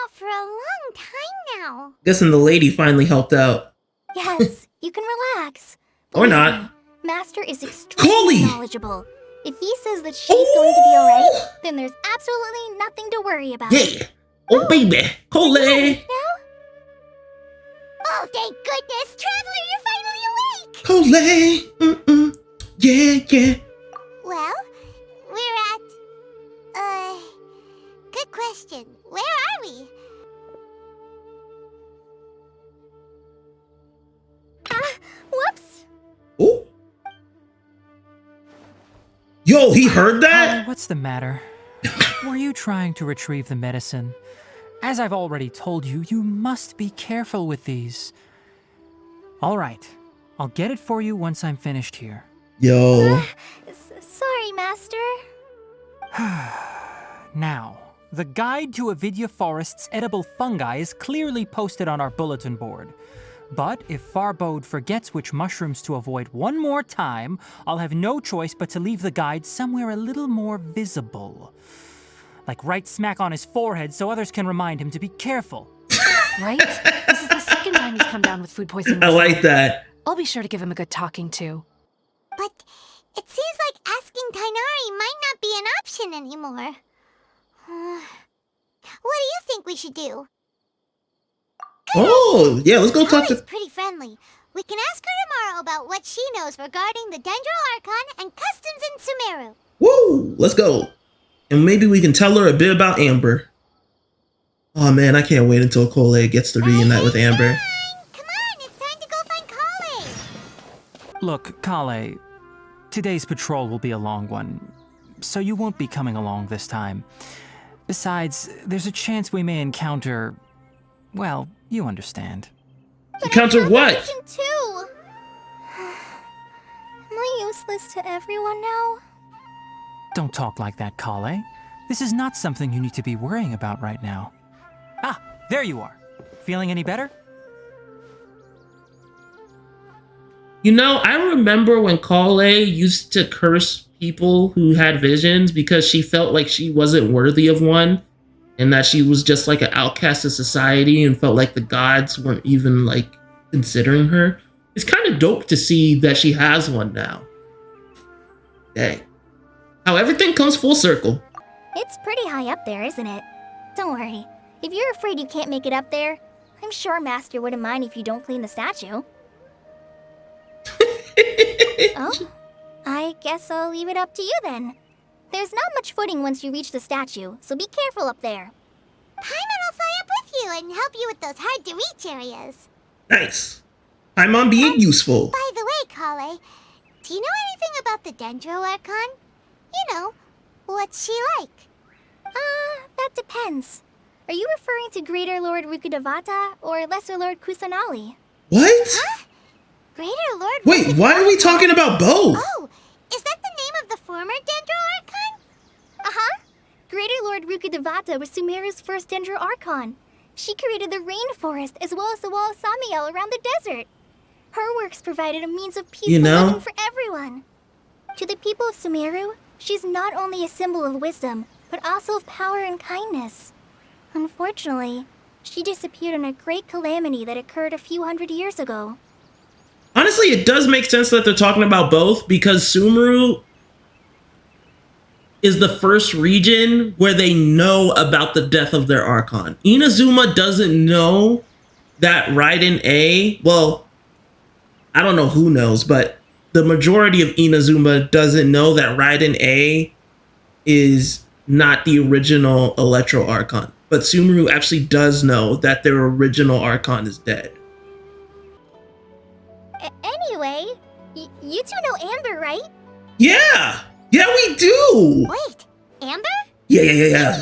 out for a long time now. Guessing the lady finally helped out. Yes, you can relax. Or Believe not. me, Master is extremely Collei! knowledgeable. If he says that she's going to be alright, then there's absolutely nothing to worry about. Yeah! Oh, baby! Collei! Now? Oh, thank goodness! Traveler, you're finally awake! Collei! Yeah. Well, we're at... Good question. Where are we? Whoops! Oh! Yo, he heard that? What's the matter? Were you trying to retrieve the medicine? As I've already told you, you must be careful with these. All right, I'll get it for you once I'm finished here. Yo. Sorry, Master. Now, the guide to Avidya Forest's edible fungi is clearly posted on our bulletin board. But if Farbode forgets which mushrooms to avoid one more time, I'll have no choice but to leave the guide somewhere a little more visible. Like right smack on his forehead so others can remind him to be careful. Right? This is the second time he's come down with food poisoning. I like that. I'll be sure to give him a good talking to. But it seems like asking Tainari might not be an option anymore. What do you think we should do? Oh, yeah, let's go talk Collei's to... pretty friendly. We can ask her tomorrow about what she knows regarding the Dendro Archon and customs in Sumeru. Woo! Let's go. And maybe we can tell her a bit about Amber. Oh man, I can't wait until Collei gets to reunite with Amber. Come on, it's time to go find Collei. Look, Collei, today's patrol will be a long one, so you won't be coming along this time. Besides, there's a chance we may encounter... well, you understand. Encounter what? Mission 2. Am I useless to everyone now? Don't talk like that, Collei. This is not something you need to be worrying about right now. Ah, there you are. Feeling any better? You know, I remember when Collei used to curse people who had visions because she felt like she wasn't worthy of one and that she was just like an outcast of society and felt like the gods weren't even like considering her. It's kind of dope to see that she has one now. Dang. How everything comes full circle. It's pretty high up there, isn't it? Don't worry. If you're afraid you can't make it up there, I'm sure Master wouldn't mind if you don't clean the statue. Oh, I guess I'll leave it up to you then. There's not much footing once you reach the statue, so be careful up there. Paimon will fly up with you and help you with those hard-to-reach areas. Nice. Paimon being useful. By the way, Collei, do you know anything about the Dendro Archon? You know, what's she like? That depends. Are you referring to Greater Lord Rukkhadevata or Lesser Lord Kusanali? What? Huh? Greater Lord Wait, why are we talking about both? Oh, is that the name of the former Dendro Archon? Uh-huh. Greater Lord Rukkhadevata was Sumeru's first Dendro Archon. She created the rainforest as well as the wall of Samiel around the desert. Her works provided a means of peaceful living for everyone. To the people of Sumeru, she's not only a symbol of wisdom, but also of power and kindness. Unfortunately, she disappeared in a great calamity that occurred a few hundred years ago. Honestly, it does make sense that they're talking about both because Sumeru is the first region where they know about the death of their Archon. Inazuma doesn't know that Raiden A, well, I don't know who knows, but the majority of Inazuma doesn't know that Raiden A is not the original Electro Archon. But Sumeru actually does know that their original Archon is dead. Anyway, you two know Amber, right? Yeah! Yeah, we do! Wait, Amber? Yeah.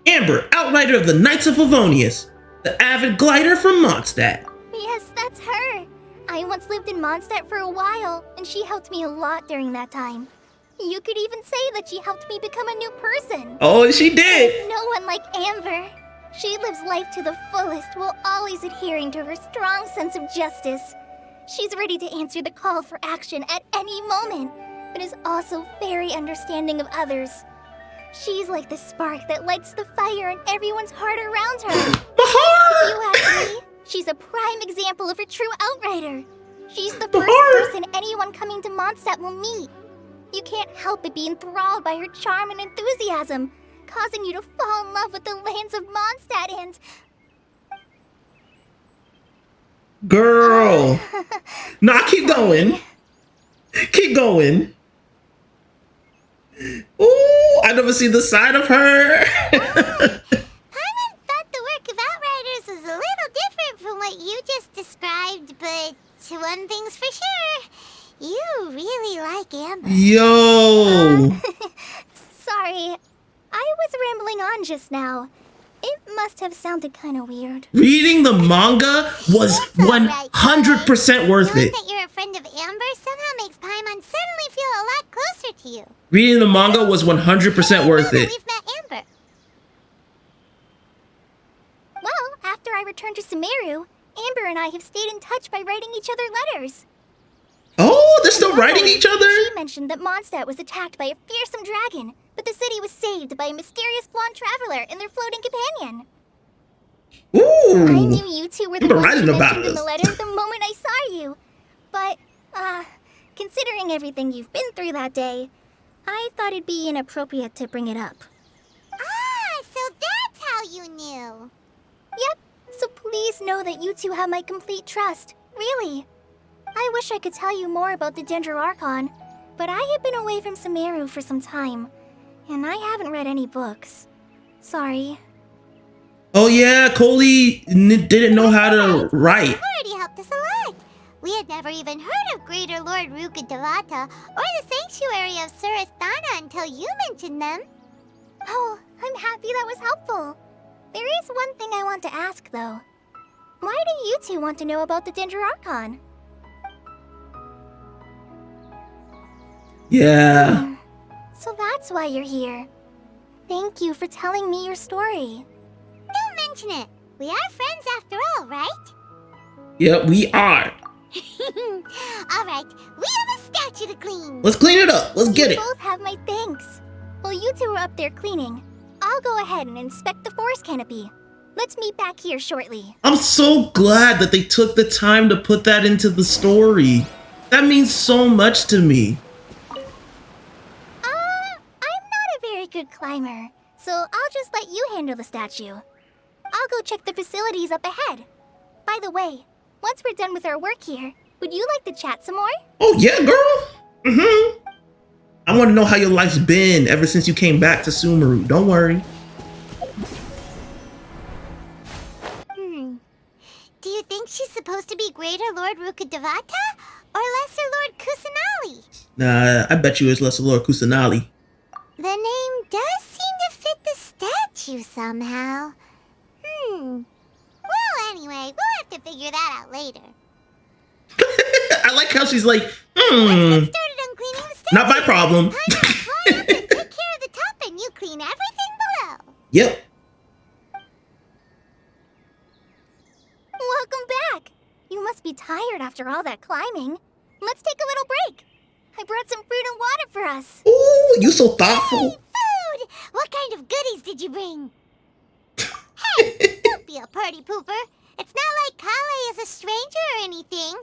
Amber, outrider of the Knights of Favonius, the avid glider from Mondstadt. Yes, that's her. I once lived in Mondstadt for a while, and she helped me a lot during that time. You could even say that she helped me become a new person. Oh, she did! There's no one like Amber. She lives life to the fullest while always adhering to her strong sense of justice. She's ready to answer the call for action at any moment, but is also very understanding of others. She's like the spark that lights the fire in everyone's heart around her. Bahar! You ask me, she's a prime example of a true outrider. She's the Bahar! first person anyone coming to Mondstadt will meet. You can't help but be enthralled by her charm and enthusiasm, causing you to fall in love with the lands of Mondstadt and... Girl. Nah, keep going. Keep going. Ooh, I never seen the side of her. Paimon thought the work of Outriders was a little different from what you just described, but one thing's for sure. You really like Amber. Yo. Sorry, I was rambling on just now. It must have sounded kind of weird. Reading the manga was 100% worth Knowing it. that you're a friend of Amber somehow makes Paimon suddenly feel a lot closer to you. Reading the manga was 100% worth Now that it. We've met Amber. Well, after I returned to Sumeru, Amber and I have stayed in touch by writing each other letters. Oh, they're still writing each other? She mentioned that Mondstadt was attacked by a fearsome dragon, but the city was saved by a mysterious blonde traveler and their floating companion. Ooh. I knew you two were the You've been ones writing you about mentioned in this. the letter the moment I saw you. But, considering everything you've been through that day, I thought it'd be inappropriate to bring it up. Ah, so that's how you knew. Yep, so please know that you two have my complete trust. Really. I wish I could tell you more about the Dendro Archon, but I have been away from Sumeru for some time, and I haven't read any books. Sorry. Oh yeah, Collei didn't know how to write. You've already helped us a lot. We had never even heard of Greater Lord Rukkhadevata or the Sanctuary of Surasthana until you mentioned them. Oh, I'm happy that was helpful. There is one thing I want to ask, though. Why do you two want to know about the Dendro Archon? Yeah. So that's why you're here. Thank you for telling me your story. Don't mention it. We are friends after all, right? Yeah, we are. All right, we have a statue to clean. Let's clean it up. Let's get You it. both have my thanks. While you two are up there cleaning, I'll go ahead and inspect the forest canopy. Let's meet back here shortly. I'm so glad that they took the time to put that into the story. That means so much to me. I'm not a very good climber, so I'll just let you handle the statue. I'll go check the facilities up ahead. By the way, once we're done with our work here, would you like to chat some more? Oh yeah, girl. I want to know how your life's been ever since you came back to Sumeru. Don't worry. Do you think she's supposed to be Greater Lord Rukkhadevata or Lesser Lord Kusanali? Nah, I bet you it's Lesser Lord Kusanali. The name does seem to fit the statue somehow. Well, anyway, we'll have to figure that out later. I like how she's like, Let's get started on cleaning the statue. not my problem. Paimon, fly up and take care of the top and you clean everything below. Yep. Welcome back. You must be tired after all that climbing. Let's take a little break. I brought some fruit and water for us. Ooh, you so thoughtful. Food! What kind of goodies did you bring? Hey, don't be a party pooper. It's not like Collei is a stranger or anything.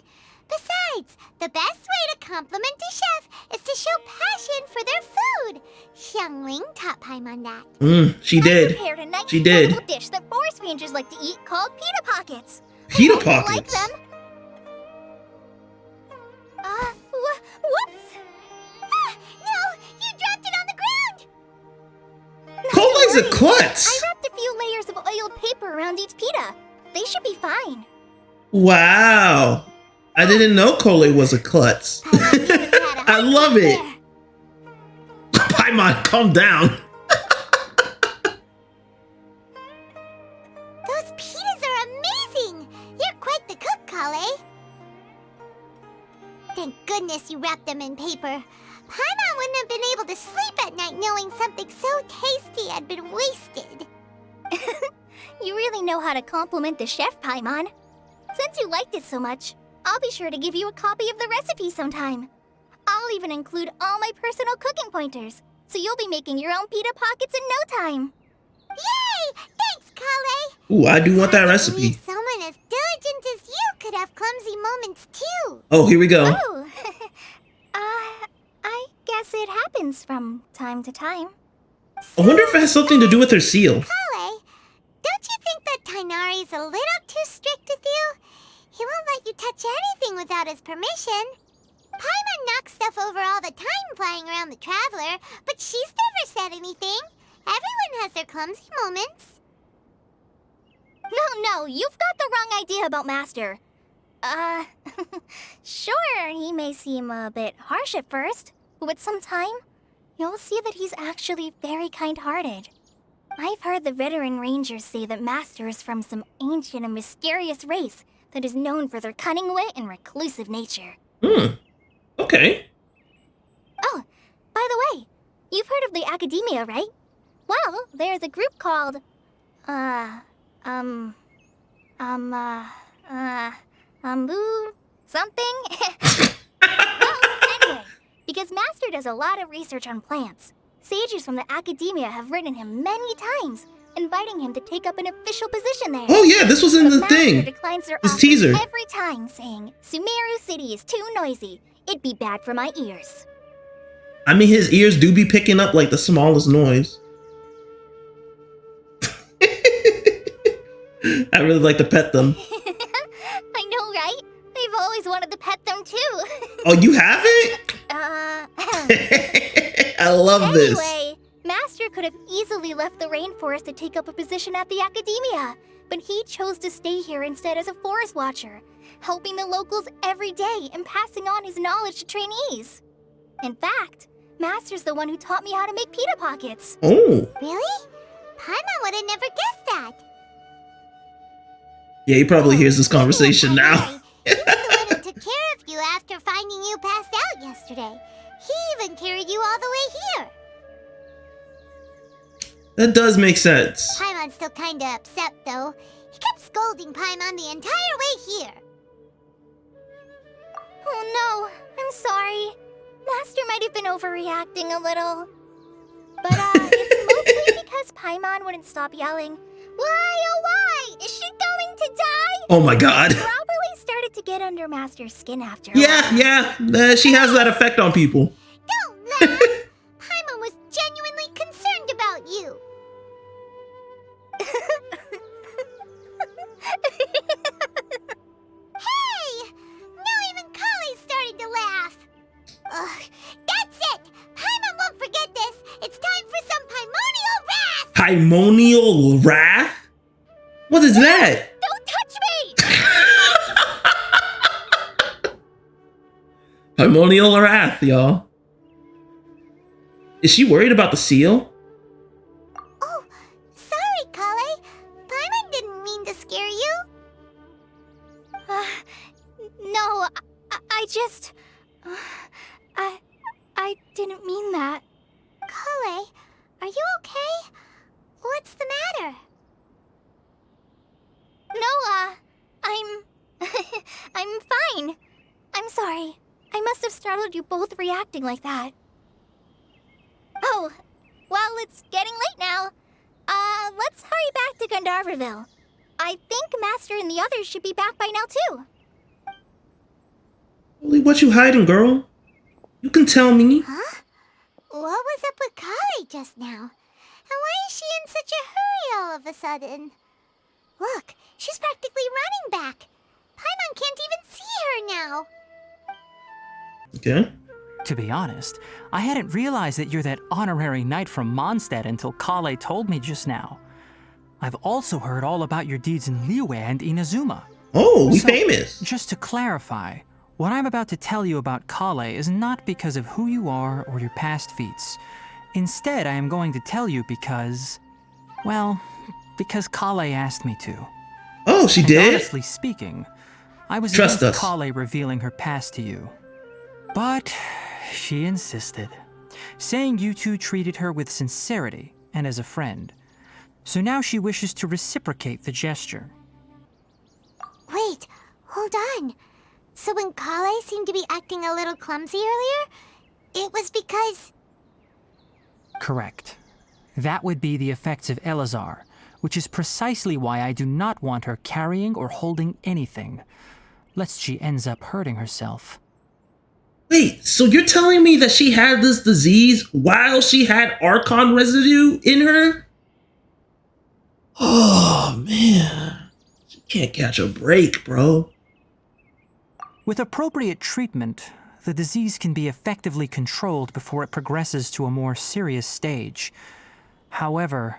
Besides, the best way to compliment a chef is to show passion for their food. Xiangling taught Paimon that. She I did. prepared a nice She did. portable dish that forest rangers like to eat called pita pockets. Pita I hope you like pockets. them. Whoops! Ah, no, you dropped it on the ground. Collei's a I klutz. wrapped a few layers of oiled paper around each pita. They should be fine. Wow. I didn't know Collei was a klutz. I love it. Paimon, calm down. Those pitas are amazing. You're quite the cook, Collei. Thank goodness you wrapped them in paper. Paimon wouldn't have been able to sleep at night knowing something so tasty had been wasted. You really know how to compliment the chef, Paimon. Since you liked it so much, I'll be sure to give you a copy of the recipe sometime. I'll even include all my personal cooking pointers, so you'll be making your own pita pockets in no time. Yay! Thanks, Collei! Ooh, I do want that I recipe. believe someone as diligent as you could have clumsy moments too. Oh, here we go. Oh, I guess it happens from time to time. I wonder if it has something to do with her seal. Collei, don't you think that Tainari's a little too strict with you? He won't let you touch anything without his permission. Paimon knocks stuff over all the time flying around the Traveler, but she's never said anything. Everyone has their clumsy moments. No, you've got the wrong idea about Master. Sure, he may seem a bit harsh at first, but with some time, you'll see that he's actually very kind-hearted. I've heard the veteran rangers say that Master is from some ancient and mysterious race that is known for their cunning wit and reclusive nature. Okay. Oh, by the way, you've heard of the Academia, right? Well, there's a group called, something? Well, anyway, because Master does a lot of research on plants, sages from the Academia have written him many times, inviting him to take up an official position there. Oh yeah, this was in But the Master thing. declines their This offers teaser. every time, saying, Sumeru City is too noisy. It'd be bad for my ears. I mean, his ears do be picking up like the smallest noise. I really like to pet them. I know, right? I've always wanted to pet them too. Oh, you haven't? I love this. Anyway, Master could have easily left the rainforest to take up a position at the Academia, but he chose to stay here instead as a forest watcher, helping the locals every day and passing on his knowledge to trainees. In fact, Master's the one who taught me how to make pita pockets. Oh. Really? Paimon would have never guessed that. Yeah, he probably hears this conversation now. He's the one who took care of you after finding you passed out yesterday. He even carried you all the way here. That does make sense. Paimon's still kinda upset though. He kept scolding Paimon the entire way here. Oh no, I'm sorry. Master might have been overreacting a little. But it's mostly because Paimon wouldn't stop yelling, "Why, oh why? Is she going to die?" Oh my god. Probably started to get under Master's skin after a while. Yeah. She has that effect on people. Don't laugh! Paimon was genuinely concerned about you. Hey! Now even Collei started to laugh. Ugh, that's it! Paimon won't forget this! It's time for some Paimonial wrath! Paimonial wrath? What is that? Don't touch me! Paimonial wrath, y'all. Is she worried about the seal? Oh, sorry, Collei. Paimon didn't mean to scare you. No, I just... I didn't mean that. Collei, are you okay? What's the matter? No, I'm fine. I'm sorry. I must have startled you both reacting like that. Oh, well, it's getting late now. Let's hurry back to Gandharvaville. I think Master and the others should be back by now, too. Holy, what you hiding, girl? You can tell me. Huh? What was up with Collei just now? And why is she in such a hurry all of a sudden? Look, she's practically running back. Paimon can't even see her now. Okay. To be honest, I hadn't realized that you're that honorary knight from Mondstadt until Collei told me just now. I've also heard all about your deeds in Liyue and Inazuma. Oh, we So, famous. Just to clarify, what I'm about to tell you about Collei is not because of who you are or your past feats. Instead, I am going to tell you because... well, because Collei asked me to. Oh, she And did? honestly speaking, I was Trust against us. Collei revealing her past to you. But she insisted, saying you two treated her with sincerity and as a friend. So now she wishes to reciprocate the gesture. Wait, hold on. So when Collei seemed to be acting a little clumsy earlier, it was because... Correct. That would be the effects of Elazar, which is precisely why I do not want her carrying or holding anything, lest she ends up hurting herself. Wait, so you're telling me that she had this disease while she had Archon residue in her? Oh, man. She can't catch a break, bro. With appropriate treatment, the disease can be effectively controlled before it progresses to a more serious stage. However,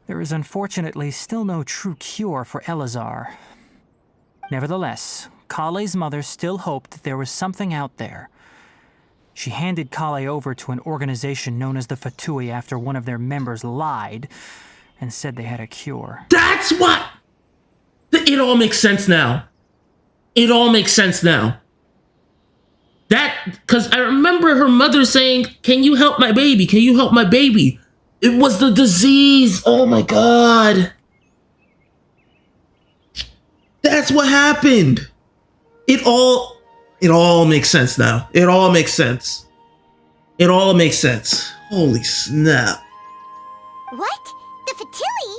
there is unfortunately still no true cure for Elazar. Nevertheless, Collei's mother still hoped that there was something out there. She handed Collei over to an organization known as the Fatui after one of their members lied and said they had a cure. That's what... It all makes sense now. It all makes sense now. Because I remember her mother saying, "Can you help my baby? Can you help my baby?" It was the disease. Oh my God. That's what happened. It all makes sense now. It all makes sense. It all makes sense. Holy snap. What? The Fatui?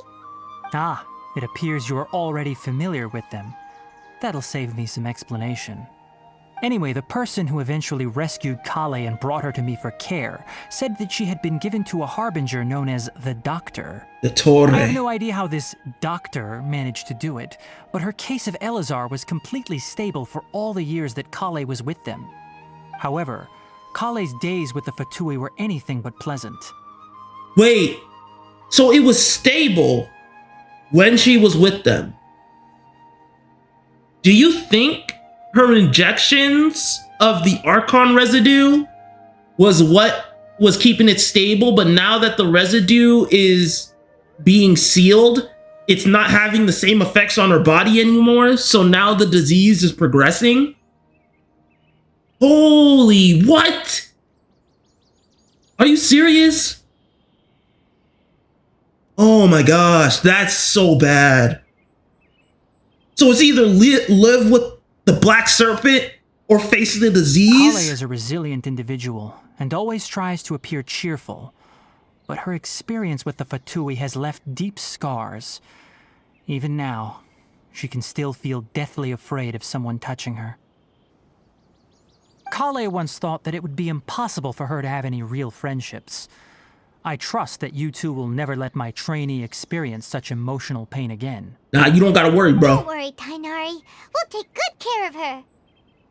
Ah, it appears you are already familiar with them. That'll save me some explanation. Anyway, the person who eventually rescued Collei and brought her to me for care said that she had been given to a harbinger known as the Doctor. The Torre. I have no idea how this doctor managed to do it, but her case of Elazar was completely stable for all the years that Collei was with them. However, Collei's days with the Fatui were anything but pleasant. Wait, so it was stable when she was with them. Do you think her injections of the Archon residue was what was keeping it stable, but now that the residue is being sealed, it's not having the same effects on her body anymore, so now the disease is progressing? Holy, what? Are you serious? Oh my gosh, that's so bad. So it's either live with the Black Serpent or face the disease? Collei is a resilient individual and always tries to appear cheerful, but her experience with the Fatui has left deep scars. Even now, she can still feel deathly afraid of someone touching her. Collei once thought that it would be impossible for her to have any real friendships. I trust that you two will never let my trainee experience such emotional pain again. Nah, you don't gotta worry, bro. Don't worry, Tainari. We'll take good care of her.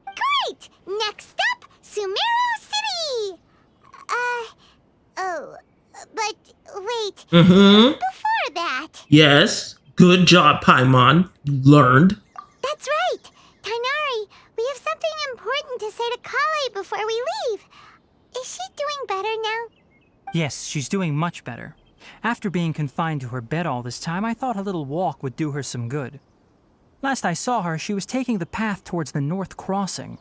Great! Next up, Sumeru City! But wait. Before that... Yes. Good job, Paimon. You learned. That's right. Tainari, we have something important to say to Collei before we leave. Is she doing better now? Yes, she's doing much better. After being confined to her bed all this time, I thought a little walk would do her some good. Last I saw her, she was taking the path towards the North Crossing.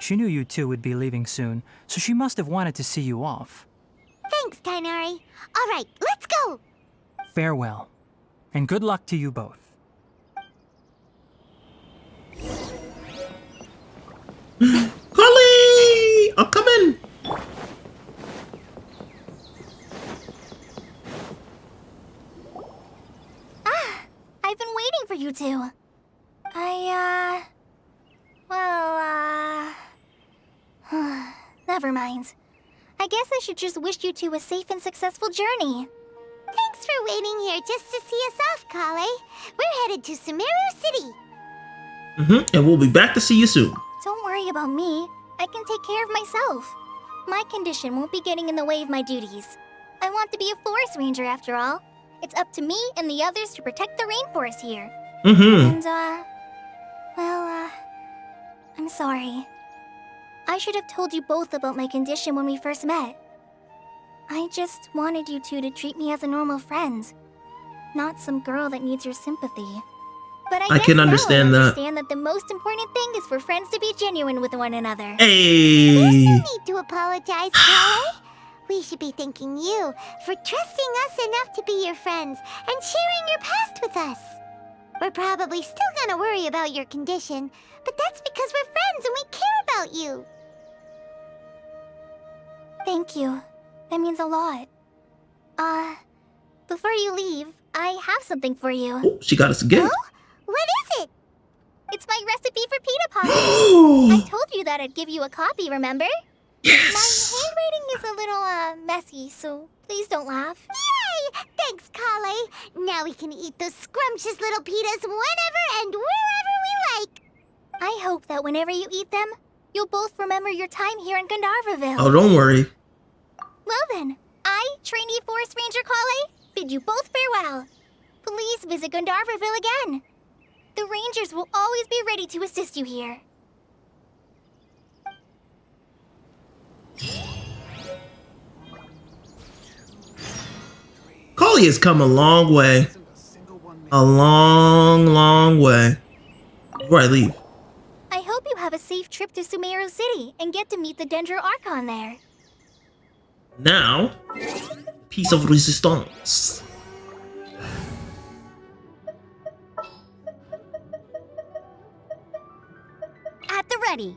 She knew you two would be leaving soon, so she must have wanted to see you off. Thanks, Tainari. All right, let's go. Farewell, and good luck to you both. Collei! I'm coming! I've been waiting for you two. Never mind. I guess I should just wish you two a safe and successful journey. Thanks for waiting here just to see us off, Collei. We're headed to Sumeru City. And we'll be back to see you soon. Don't worry about me. I can take care of myself. My condition won't be getting in the way of my duties. I want to be a forest ranger after all. It's up to me and the others to protect the rainforest here. And, I'm sorry. I should have told you both about my condition when we first met. I just wanted you two to treat me as a normal friend, not some girl that needs your sympathy. But I guess can now understand that. understand that the most important thing is for friends to be genuine with one another. Hey! There's no need to apologize, Collei. We should be thanking you for trusting us enough to be your friends and sharing your past with us. We're probably still gonna worry about your condition, but that's because we're friends and we care about you. Thank you. That means a lot. Before you leave, I have something for you. Oh, she got us a gift. Oh? What is it? It's my recipe for pita pockets. I told you that I'd give you a copy, remember? My Yes. handwriting is a little, messy, so please don't laugh. Yay! Thanks, Collei. Now we can eat those scrumptious little pitas whenever and wherever we like. I hope that whenever you eat them, you'll both remember your time here in Gandharvaville. Oh, don't worry. Well then, I, trainee Forest Ranger Collei, bid you both farewell. Please visit Gandharvaville again. The Rangers will always be ready to assist you here. Collei has come a long way. A long, long way. Before I leave. I hope you have a safe trip to Sumeru City and get to meet the Dendro Archon there. Now, piece of resistance. At the ready.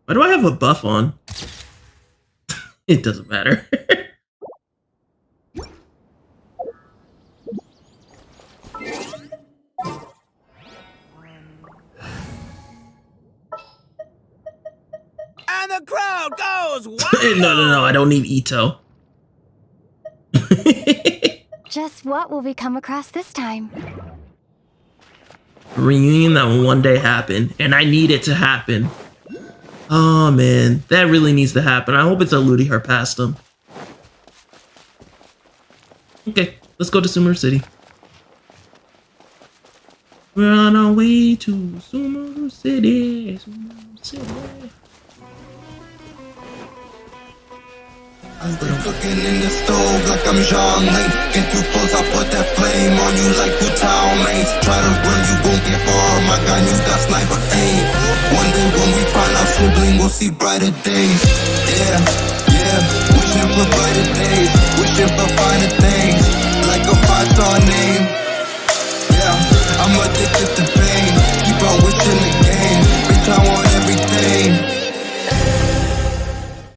Why do I have a buff on? It doesn't matter. And the crowd goes wild! No, I don't need Ito. Just what will we come across this time? A reunion that will one day happen, and I need it to happen. Oh man, that really needs to happen. I hope it's eluding her past them. Okay, let's go to Sumeru City. We're on our way to Sumeru City. Sumeru City. I've been cooking in the stove like I'm Jean Lane. Get too close, I put that flame on you like two town mates. Try to run, you won't get far. My gun, you got sniper aim. One day when we find our sibling, we'll see brighter days. Yeah, wishing for brighter days. Wishing for finer things, like a 5-star name. Yeah, I'm addicted to pain. Keep on wishing again. Bitch, I want everything.